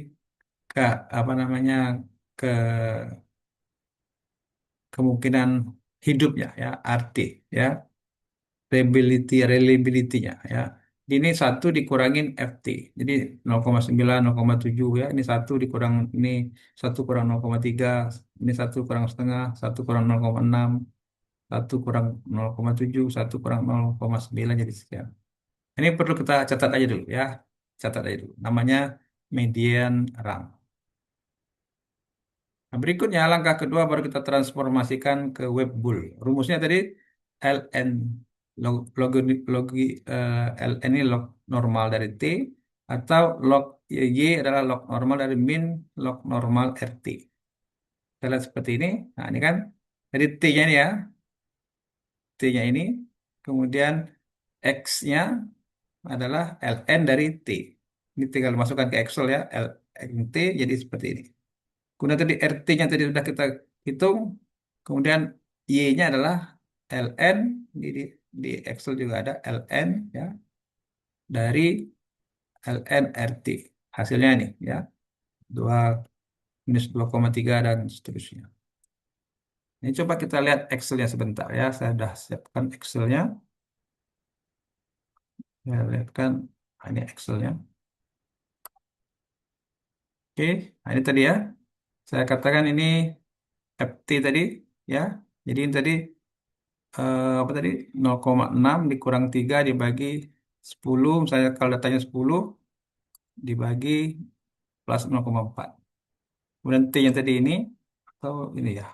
ke apa namanya ke kemungkinan hidupnya ya RT ya, reliability-nya ya. Ini satu dikurangin FT. Jadi 0,9, 0,7 ya. Ini satu dikurang ini satu kurang 0,3, ini satu kurang setengah, satu kurang 0,6. Satu kurang 0,7, satu kurang 0,9 jadi sekian. Ini perlu kita catat aja dulu ya. Catat aja dulu. Namanya median rang. Nah, berikutnya langkah kedua baru kita transformasikan ke web bool. Rumusnya tadi ln ln ini log normal dari t atau log y adalah log normal dari min log normal rt. Kita lihat seperti ini. Nah, ini kan dari t-nya ini ya, t-nya ini, kemudian x-nya adalah ln dari t. Ini tinggal masukkan ke Excel ya, ln t jadi seperti ini. Kemudian tadi RT-nya tadi sudah kita hitung. Kemudian Y-nya adalah ln. Di Excel juga ada ln ya dari ln RT. Hasilnya ini ya. 2 minus 2,3 dan seterusnya. Ini coba kita lihat Excel-nya sebentar ya. Saya sudah siapkan Excel-nya. Ya, lihat kan. Nah, ini Excel-nya. Oke, nah ini tadi ya. Saya katakan ini FT tadi ya. Jadi ini tadi apa tadi 0,6 dikurang 3 dibagi 10, misalnya kalau datanya 10 dibagi plus 0,4. Kemudian T yang tadi ini atau ini ya.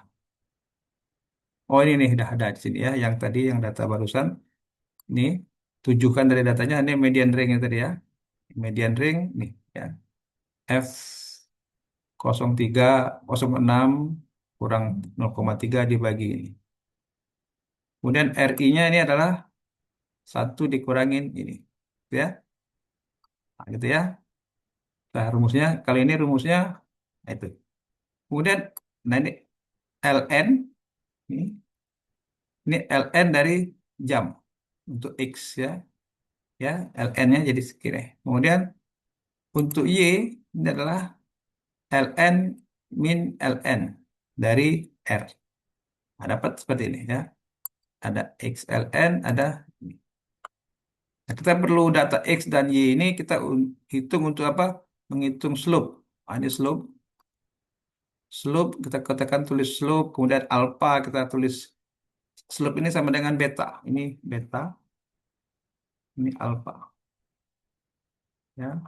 Oh ini nih sudah ada di sini ya yang tadi yang data barusan ini tujukan dari datanya ini median ring yang tadi ya. Median ring nih ya. F 0306 kurang 0,3 dibagi ini. Kemudian RI-nya ini adalah satu dikurangin ini. Gitu ya. Nah, gitu ya. Nah, rumusnya, kali ini rumusnya nah, itu. Kemudian, nah ini ln, ini ln dari jam untuk X ya, ya ln-nya jadi segini. Kemudian untuk Y ini adalah ln min ln dari R. Nah, dapat seperti ini ya. Ada XLN, ada ini. Nah, kita perlu data X dan Y ini kita hitung untuk apa? Menghitung slope. Nah, ini slope. Slope kita katakan tulis slope, kemudian alpha kita tulis slope ini sama dengan beta. Ini beta, ini alpha. Ya,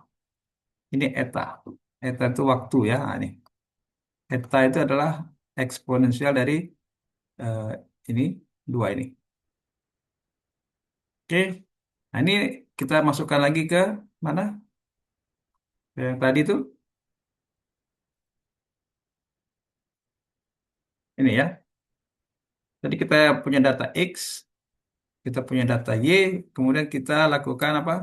ini eta. Eta itu waktu ya. Nah, ini eta itu adalah eksponensial dari eh, ini dua ini. Oke. Nah, ini kita masukkan lagi ke mana? Yang tadi itu ini ya. Tadi kita punya data X, kita punya data Y, kemudian kita lakukan apa?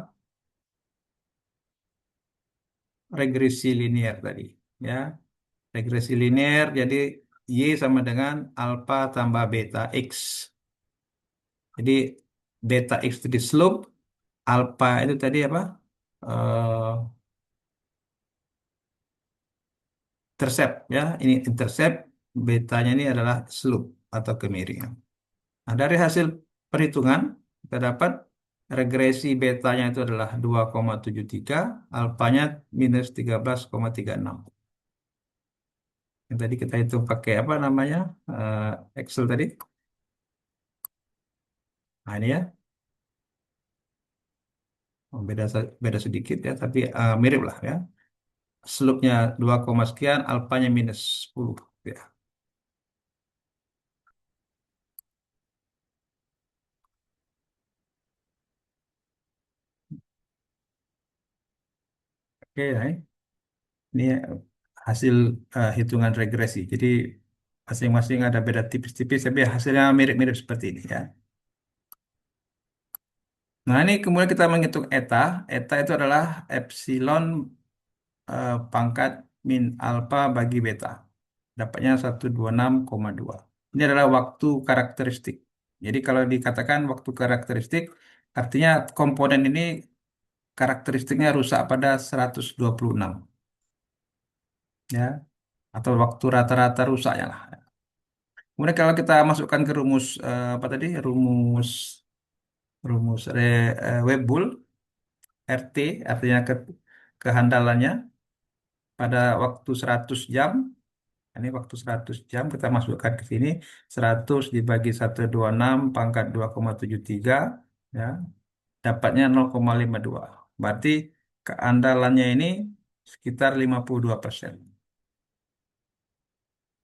Regresi linear tadi. Ya, regresi linear jadi Y sama dengan alpha tambah beta X. Jadi beta X itu di slope, alpha itu tadi apa? Eh, intercept ya. Ini intercept, betanya ini adalah slope atau kemiringan. Nah, dari hasil perhitungan kita dapat regresi betanya itu adalah 2,73, alfanya minus 13,36. Yang tadi kita hitung pakai apa namanya? Excel tadi. Nah, ini ya. Oh, beda sedikit ya, tapi mirip lah ya. Slope-nya 2, sekian, alfanya minus 10 ya. Oke, ya. Ini hasil hitungan regresi. Jadi masing-masing ada beda tipis-tipis, tapi hasilnya mirip-mirip seperti ini ya. Nah, ini kemudian kita menghitung eta. Eta itu adalah epsilon pangkat min alfa bagi beta. Dapatnya 126,2. Ini adalah waktu karakteristik. Jadi kalau dikatakan waktu karakteristik, artinya komponen ini karakteristiknya rusak pada 126. Ya, atau waktu rata-rata rusaknya lah. Kemudian kalau kita masukkan ke rumus apa tadi? Rumus Webul RT artinya kehandalannya pada waktu 100 jam Ini waktu 100 jam kita masukkan ke sini. 100 dibagi 126 pangkat 2,73 ya, dapatnya 0,52. Berarti keandalannya ini sekitar 52%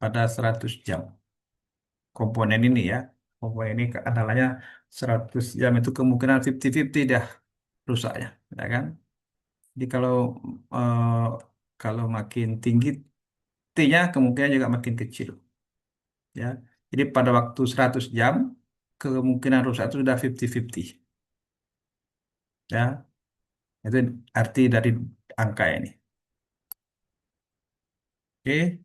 pada 100 jam. Komponen ini ya. Komponen ini keandalannya 100 jam itu kemungkinan 50-50 dah rusaknya, ya kan? Jadi eh, kalau makin tinggi T-nya kemungkinan juga makin kecil ya. Jadi pada waktu 100 jam kemungkinan rusak itu sudah 50-50 ya. Itu arti dari angka ini. Oke,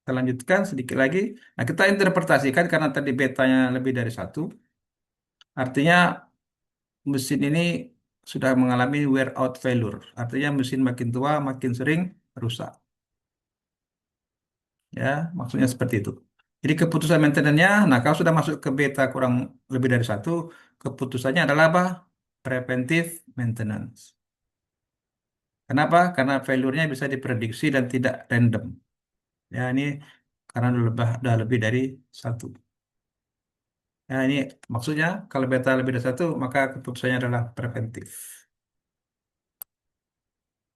kita lanjutkan sedikit lagi. Nah, kita interpretasikan karena tadi betanya lebih dari satu, artinya mesin ini sudah mengalami wear out failure. Artinya mesin makin tua, makin sering rusak. Ya, maksudnya seperti itu. Jadi keputusan maintenance-nya, nah kalau sudah masuk ke beta kurang lebih dari satu, keputusannya adalah apa? Preventive maintenance. Kenapa? Karena failure-nya bisa diprediksi dan tidak random. Ya, ini karena udah lebih dari satu. Ya, ini maksudnya kalau beta lebih dari satu, maka keputusannya adalah preventif.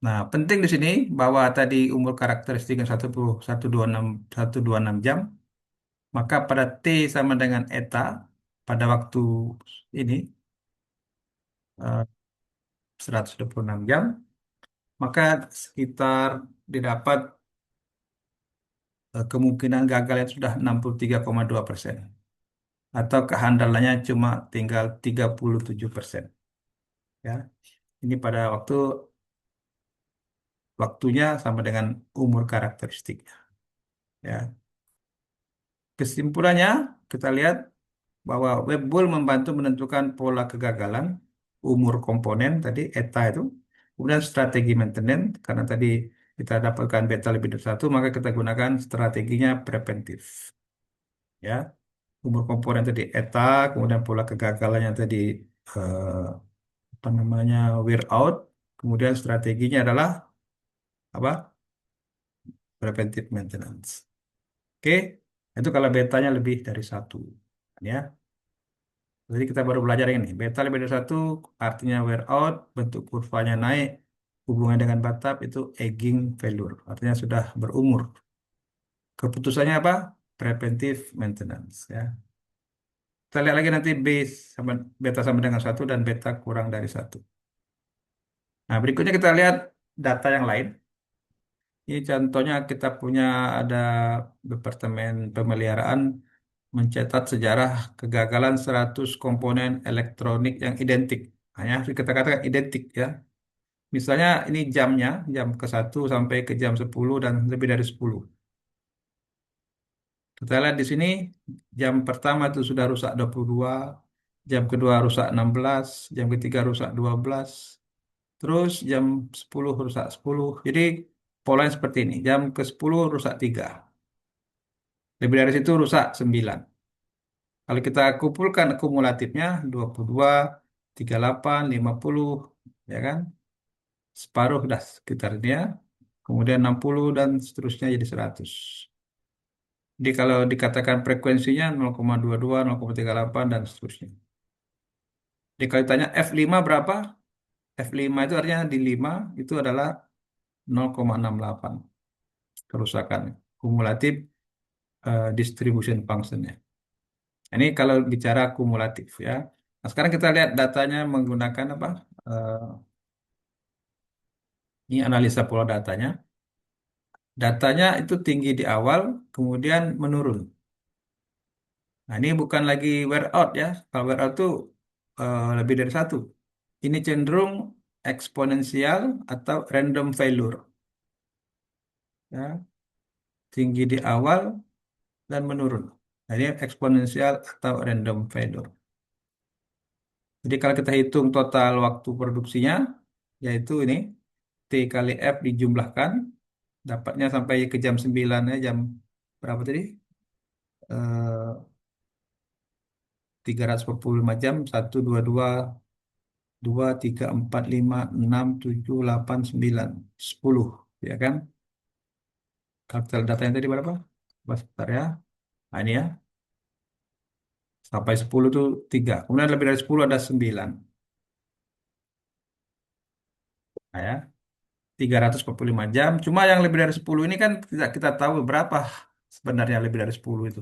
Nah, penting di sini bahwa tadi umur karakteristik yang 126 jam, maka pada T sama dengan eta pada waktu ini 126 jam, maka sekitar didapat kemungkinan gagalnya sudah 63,2% atau kehandalannya cuma tinggal 37%. Ya, ini pada waktunya sama dengan umur karakteristiknya. Ya, kesimpulannya kita lihat bahwa web bull membantu menentukan pola kegagalan, umur komponen tadi eta itu, kemudian strategi maintenance karena tadi kita dapatkan beta lebih dari satu, maka kita gunakan strateginya preventif. Ya, umur komponen tadi eta, kemudian pola kegagalannya tadi eh, apa namanya wear out, kemudian strateginya adalah apa? Preventive maintenance. Oke, itu kalau betanya lebih dari satu, ya. Jadi kita baru belajar ini. Beta lebih dari satu artinya wear out, bentuk kurvanya naik, hubungan dengan batap itu aging failure, artinya sudah berumur. Keputusannya apa? Preventive maintenance. Ya. Kita lihat lagi nanti beta sama dengan satu dan beta kurang dari satu. Nah, berikutnya kita lihat data yang lain. Ini contohnya kita punya ada Departemen Pemeliharaan mencatat sejarah kegagalan 100 komponen elektronik yang identik. Hanya kita katakan identik ya. Misalnya ini jamnya, jam ke 1 sampai ke jam 10 dan lebih dari 10. Kita lihat di sini, jam pertama itu sudah rusak 22, jam kedua rusak 16, jam ketiga rusak 12, terus jam 10 rusak 10. Jadi polanya seperti ini, jam ke 10 rusak 3, lebih dari situ rusak 9. Kalau kita kumpulkan akumulatifnya 22, 38, 50, ya kan? Separuh dah sekitarnya, kemudian 60 dan seterusnya jadi 100. Jadi kalau dikatakan frekuensinya 0,22, 0,38 dan seterusnya. Jadi kalau ditanya F5 berapa? F5 itu artinya di 5 itu adalah 0,68 kerusakan kumulatif distribution functionnya. Ini kalau bicara kumulatif ya. Nah, sekarang kita lihat datanya menggunakan apa? Eh, ini analisa pola datanya. Datanya itu tinggi di awal, kemudian menurun. Nah, ini bukan lagi wear out ya. Kalau wear out itu lebih dari satu. Ini cenderung eksponensial atau random failure. Ya, tinggi di awal dan menurun. Nah, ini eksponensial atau random failure. Jadi kalau kita hitung total waktu produksinya, yaitu ini T kali F dijumlahkan, dapatnya sampai ke jam 9 ya, jam berapa tadi? Eh, 345 jam, 1, 2, 2, 3, 4, 5, 6, 7, 8, 9, 10. Ya kan? Kalau datanya tadi berapa? Sebentar ya. Nah, ini ya. Sampai 10 itu 3. Kemudian lebih dari 10 ada 9. Nah, ya. 345 jam. Cuma yang lebih dari 10 ini kan tidak kita tahu berapa sebenarnya lebih dari 10 itu.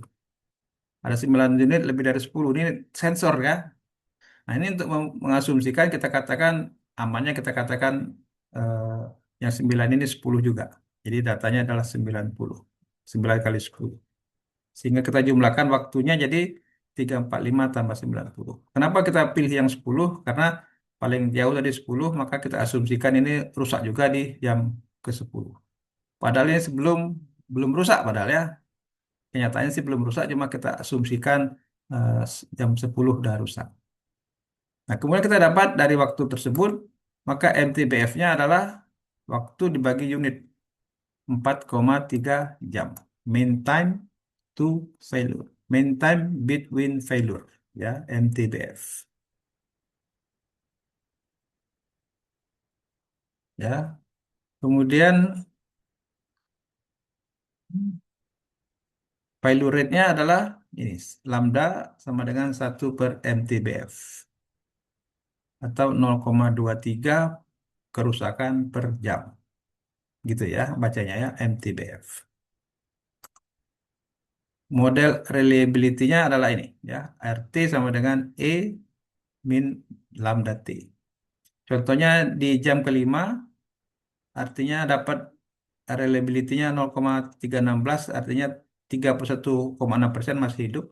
Ada 9 unit lebih dari 10. Ini sensor ya. Nah, ini untuk mengasumsikan kita katakan amannya kita katakan eh, yang 9 ini 10 juga. Jadi datanya adalah 90. 9 kali 10. Sehingga kita jumlahkan waktunya jadi 345 tambah 90. Kenapa kita pilih yang 10? Karena paling jauh dari 10, maka kita asumsikan ini rusak juga di jam ke-10. Padahal ini belum rusak padahal ya. Kenyataannya sih belum rusak, cuma kita asumsikan jam 10 udah rusak. Nah, kemudian kita dapat dari waktu tersebut, maka MTBF-nya adalah waktu dibagi unit 4,3 jam. Mean time to failure. Mean time between failure. Ya, MTBF. Ya, kemudian failure rate-nya adalah ini, lambda sama dengan 1/MTBF. Atau 0,23 kerusakan per jam. Gitu ya, bacanya ya, MTBF. Model reliability-nya adalah ini ya, RT sama dengan E min lambda T. Contohnya di jam kelima artinya dapat reliability-nya 0,316 artinya 31,6% masih hidup,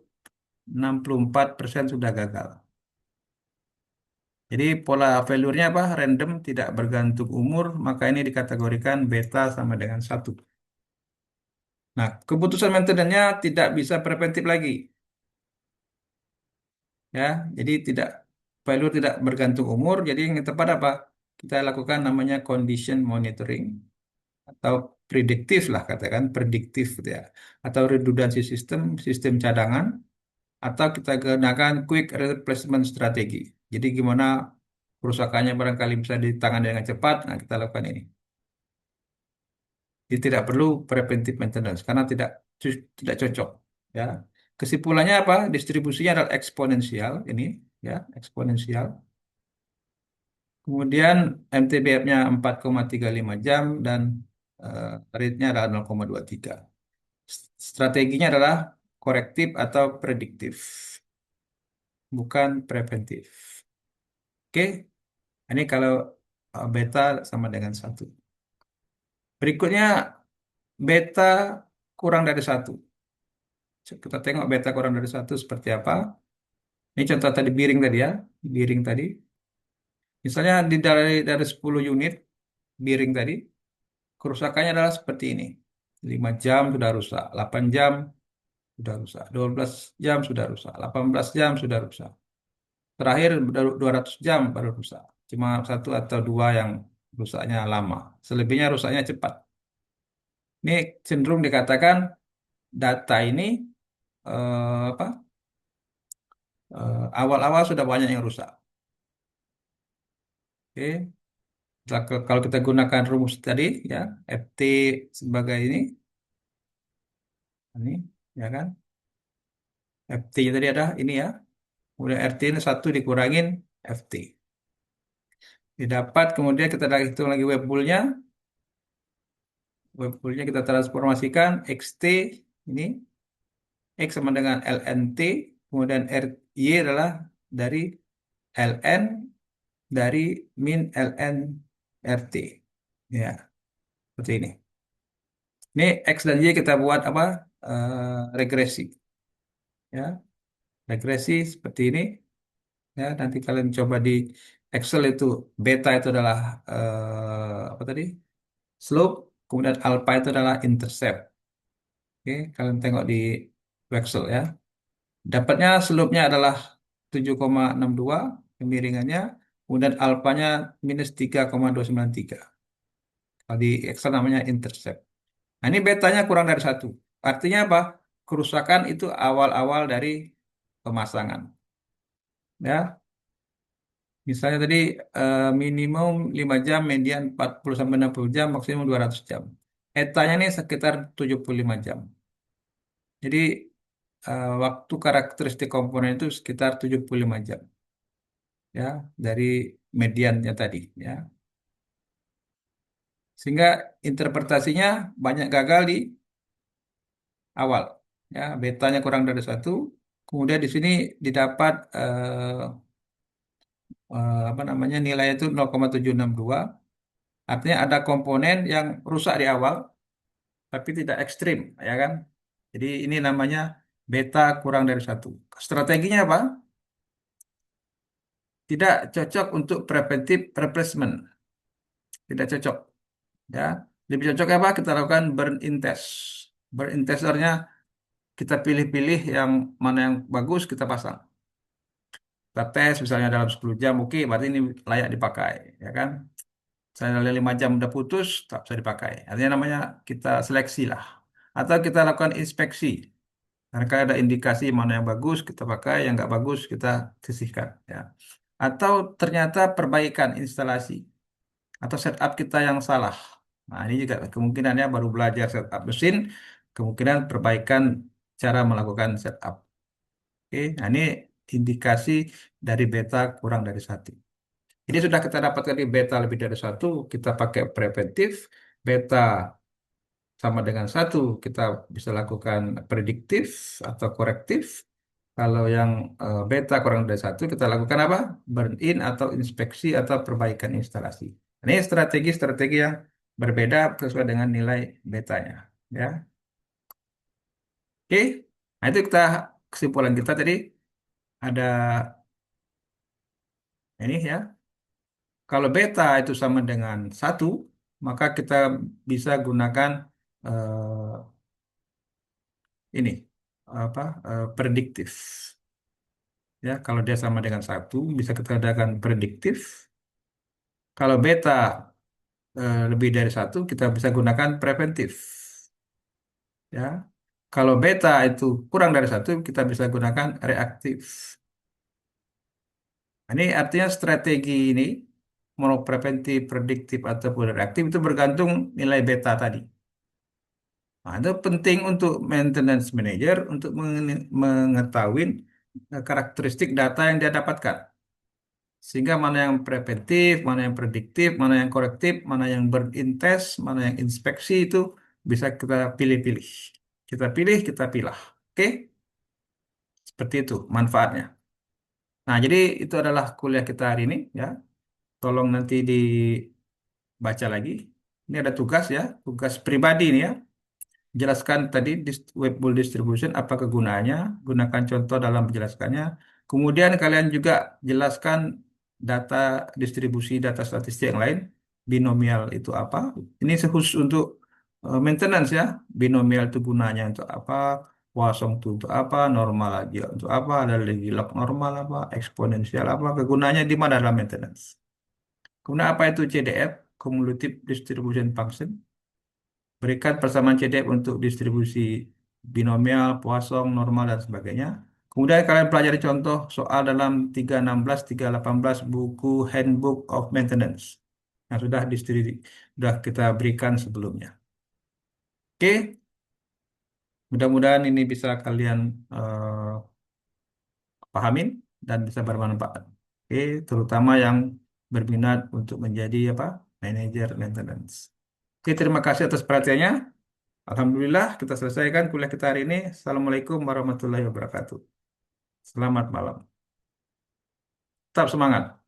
64% sudah gagal. Jadi pola failure-nya apa? Random, tidak bergantung umur, maka ini dikategorikan beta sama dengan 1. Nah, keputusan maintenance-nya tidak bisa preventif lagi. Ya, jadi tidak failure tidak bergantung umur. Jadi yang tepat apa? Kita lakukan namanya condition monitoring atau prediktif lah katakan prediktif gitu ya. Atau redundancy system, sistem cadangan atau kita gunakan quick replacement strategi. Jadi gimana kerusakannya barangkali bisa ditangani dengan cepat, nah kita lakukan ini. Jadi tidak perlu preventive maintenance karena tidak cocok ya. Kesimpulannya apa? Distribusinya adalah eksponensial ini ya, eksponensial. Kemudian MTBF-nya 4,35 jam dan rate-nya adalah 0,23. Strateginya adalah korektif atau prediktif, bukan preventif. Oke, ini kalau beta sama dengan 1. Berikutnya beta kurang dari 1. Kita tengok beta kurang dari 1 seperti apa. Ini contoh tadi biring tadi ya, biring tadi. Misalnya dari 10 unit biring tadi, kerusakannya adalah seperti ini. 5 jam sudah rusak, 8 jam sudah rusak, 12 jam sudah rusak, 18 jam sudah rusak. Terakhir baru 200 jam baru rusak. Cuma satu atau dua yang rusaknya lama. Selebihnya rusaknya cepat. Ini cenderung dikatakan data ini apa? Awal-awal sudah banyak yang rusak. Oke. Kalau kita gunakan rumus tadi ya, FT sebagai ini ya kan? FT-nya tadi ada ini ya. Kemudian RT ini 1 dikurangin FT. Didapat, kemudian kita hitung lagi web pool-nya. Web pool-nya kita transformasikan XT ini X sama dengan LNT, kemudian RY adalah dari LN dari min LN RT. Ya, seperti ini. Ini X dan Y kita buat apa? Regresi. Ya, regresi seperti ini. Ya, nanti kalian coba di Excel itu beta itu adalah apa tadi? Slope, kemudian alpha itu adalah intercept. Oke, kalian tengok di Excel ya. Dapatnya slope-nya adalah 7,62 kemiringannya, kemudian alfanya minus 3,293. Kalau di Excel namanya intercept. Nah, ini betanya kurang dari 1. Artinya apa? Kerusakan itu awal-awal dari pemasangan. Ya, misalnya tadi minimum 5 jam, median 40 sampai 60 jam, maksimum 200 jam. Etanya ini sekitar 75 jam. Jadi waktu karakteristik komponen itu sekitar 75 jam ya dari mediannya tadi ya. Sehingga interpretasinya banyak gagal di awal ya, betanya kurang dari satu. Kemudian di sini didapat apa namanya nilai itu 0,762. Artinya ada komponen yang rusak di awal tapi tidak ekstrim ya kan. Jadi ini namanya beta kurang dari satu. Strateginya apa? Tidak cocok untuk preventive replacement. Tidak cocok. Ya, lebih cocok apa? Kita lakukan burn in test. Burn in testernya kita pilih-pilih yang mana yang bagus kita pasang. Kita tes misalnya dalam 10 jam, oke, berarti ini layak dipakai, ya kan? Misalnya 5 jam udah putus, tak bisa dipakai. Artinya namanya kita seleksi lah. Atau kita lakukan inspeksi. Karena kalau ada indikasi mana yang bagus kita pakai, yang nggak bagus kita sisihkan. Ya. Atau ternyata perbaikan instalasi atau setup kita yang salah. Nah, ini juga kemungkinannya baru belajar setup mesin, kemungkinan perbaikan cara melakukan setup. Oke, nah ini indikasi dari beta kurang dari satu. Jadi sudah kita dapatkan di beta lebih dari satu, kita pakai preventif, beta sama dengan satu, kita bisa lakukan prediktif atau korektif. Kalau yang beta kurang dari satu, kita lakukan apa? Burn in atau inspeksi atau perbaikan instalasi. Ini strategi-strategi yang berbeda sesuai dengan nilai betanya. Ya, oke. Nah itu kita kesimpulan kita tadi ada ini ya. Kalau beta itu sama dengan satu, maka kita bisa gunakan eh, ini apa prediktif. Ya, kalau dia sama dengan satu, bisa kita katakan prediktif. Kalau beta lebih dari satu, kita bisa gunakan preventif. Ya, kalau beta itu kurang dari satu, kita bisa gunakan reaktif. Nah, ini artinya strategi ini, mau preventif, prediktif, ataupun reaktif itu bergantung nilai beta tadi. Nah, itu penting untuk maintenance manager untuk mengetahui karakteristik data yang dia dapatkan. Sehingga mana yang preventif, mana yang prediktif, mana yang korektif, mana yang burn in test, mana yang inspeksi itu bisa kita pilih-pilih. Kita pilih, kita pilah. Oke, seperti itu manfaatnya. Nah, jadi itu adalah kuliah kita hari ini ya. Tolong nanti dibaca lagi. Ini ada tugas ya, tugas pribadi nih ya. Jelaskan tadi web bull distribution apa kegunaannya, gunakan contoh dalam menjelaskannya. Kemudian kalian juga jelaskan data distribusi data statistik yang lain. Binomial itu apa? Ini khusus untuk maintenance ya. Binomial itu gunanya untuk apa? Poisson itu untuk apa? Normal lagi untuk apa? Ada lagi log normal apa? Eksponensial apa? Kegunaannya di mana dalam maintenance? Kemudian apa itu CDF? Cumulative Distribution Function. Berikan persamaan CDF untuk distribusi binomial, Poisson, normal, dan sebagainya. Kemudian kalian pelajari contoh soal dalam 316, 318 buku Handbook of Maintenance yang sudah kita berikan sebelumnya. Oke, mudah-mudahan ini bisa kalian eh, pahamin dan bisa bermanfaat. Oke, terutama yang berminat untuk menjadi apa? Manajer maintenance. Oke, terima kasih atas perhatiannya. Alhamdulillah kita selesaikan kuliah kita hari ini. Assalamualaikum warahmatullahi wabarakatuh. Selamat malam. Tetap semangat.